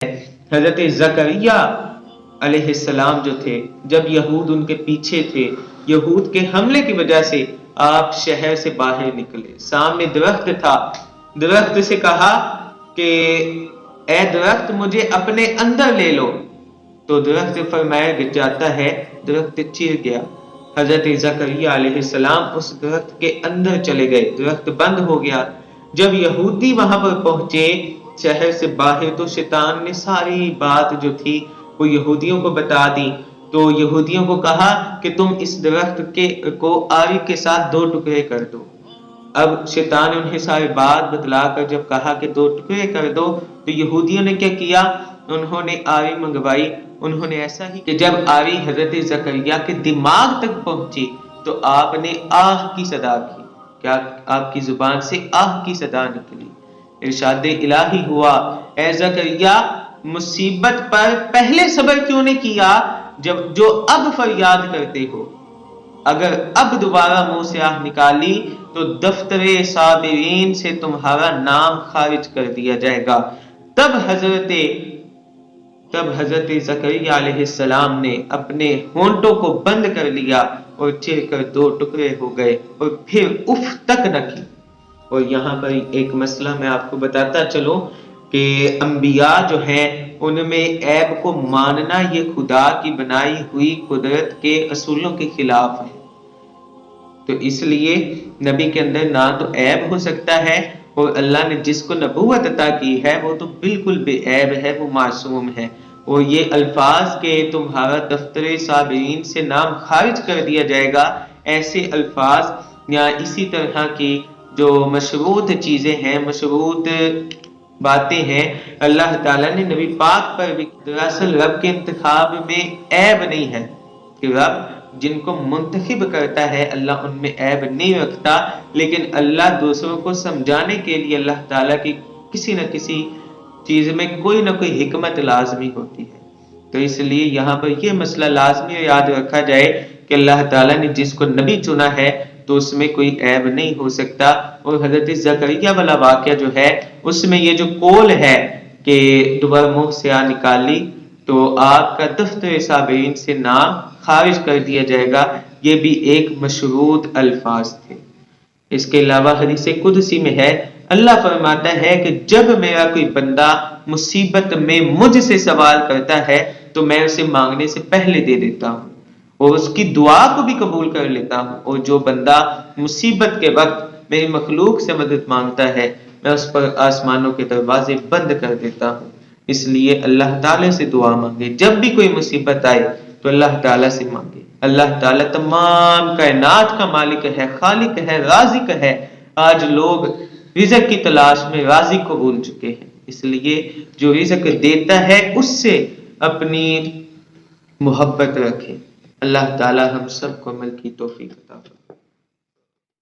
حضرت زکریا علیہ السلام جو تھے، جب یہود ان کے پیچھے تھے، یہود کے حملے کی وجہ سے آپ شہر سے باہر نکلے، سامنے درخت تھا، درخت سے کہا کہ اے درخت مجھے اپنے اندر لے لو، تو درخت فرمایا جاتا ہے درخت چیر گیا۔ حضرت زکریا علیہ السلام اس درخت کے اندر چلے گئے، درخت بند ہو گیا۔ جب یہودی وہاں پر پہنچے شہر سے باہر، تو شیطان نے ساری بات جو تھی وہ یہودیوں کو بتا دی، تو یہودیوں کو کہا کہ تم اس درخت کو آری کے ساتھ 2 ٹکڑے کر دو۔ اب شیطان نے انہیں ساری بات بتلا کر جب کہا کہ 2 ٹکڑے کر دو، تو یہودیوں نے کیا کیا، انہوں نے آری منگوائی، انہوں نے ایسا ہی کہ جب آری حضرت زکریا کے دماغ تک پہنچی تو آپ نے آہ کی صدا کی، کیا آپ کی زبان سے آہ کی صدا نکلی، ارشاد الہی ہوا، اے زکریا مصیبت پر پہلے صبر کیوں نہیں کیا جو اب فریاد کرتے ہو، اگر اب دوبارہ منہ سے آہ نکالی تو دفتر صابرین سے تمہارا نام خارج کر دیا جائے گا۔ تب حضرت زکریا علیہ السلام نے اپنے ہونٹوں کو بند کر لیا اور چر کر 2 ٹکڑے ہو گئے اور پھر اف تک نہ کی۔ اور یہاں پر ایک مسئلہ میں آپ کو بتاتا چلوں کہ انبیاء جو ہیں ان میں عیب کو ماننا یہ خدا کی بنائی ہوئی قدرت کے اصولوں کے خلاف ہے، تو اس لیے نبی کے اندر نہ تو عیب ہو سکتا ہے، اور اللہ نے جس کو نبوت عطا کی ہے وہ تو بالکل بے عیب ہے، وہ معصوم ہے۔ اور یہ الفاظ کہ تمہارا دفتر صابرین سے نام خارج کر دیا جائے گا، ایسے الفاظ یا اسی طرح کی جو مشروط چیزیں ہیں، مشروط باتیں ہیں، اللہ تعالیٰ نے نبی پاک پر بھی، دراصل رب کے انتخاب میں عیب نہیں ہے کہ رب جن کو منتخب کرتا ہے اللہ ان میں عیب نہیں رکھتا، لیکن اللہ دوسروں کو سمجھانے کے لیے اللہ تعالیٰ کی کسی نہ کسی چیز میں کوئی نہ کوئی حکمت لازمی ہوتی ہے، تو اس لیے یہاں پر یہ مسئلہ لازمی یاد رکھا جائے کہ اللہ تعالیٰ نے جس کو نبی چنا ہے تو اس میں کوئی عیب نہیں ہو سکتا۔ اور حضرت زکریا والا واقعہ جو ہے اس میں یہ جو قول ہے کہ دوبارہ منہ سے آہ نکالی تو آپ کا دفتر صابرین سے نام خارج کر دیا جائے گا، یہ بھی ایک مشروط الفاظ تھے۔ اس کے علاوہ حدیث قدسی میں ہے، اللہ فرماتا ہے کہ جب میرا کوئی بندہ مصیبت میں مجھ سے سوال کرتا ہے تو میں اسے مانگنے سے پہلے دے دیتا ہوں اور اس کی دعا کو بھی قبول کر لیتا ہوں، اور جو بندہ مصیبت کے وقت میری مخلوق سے مدد مانگتا ہے میں اس پر آسمانوں کے دروازے بند کر دیتا ہوں۔ اس لیے اللہ تعالیٰ سے دعا مانگے، جب بھی کوئی مصیبت آئے تو اللہ تعالیٰ سے مانگے۔ اللہ تعالیٰ تمام کائنات کا مالک ہے، خالق ہے، رازق ہے۔ آج لوگ رزق کی تلاش میں رازق کو بھول چکے ہیں، اس لیے جو رزق دیتا ہے اس سے اپنی محبت رکھیں۔ اللہ تعالیٰ ہم سب کو عمل کی توفیق عطا فرمائے۔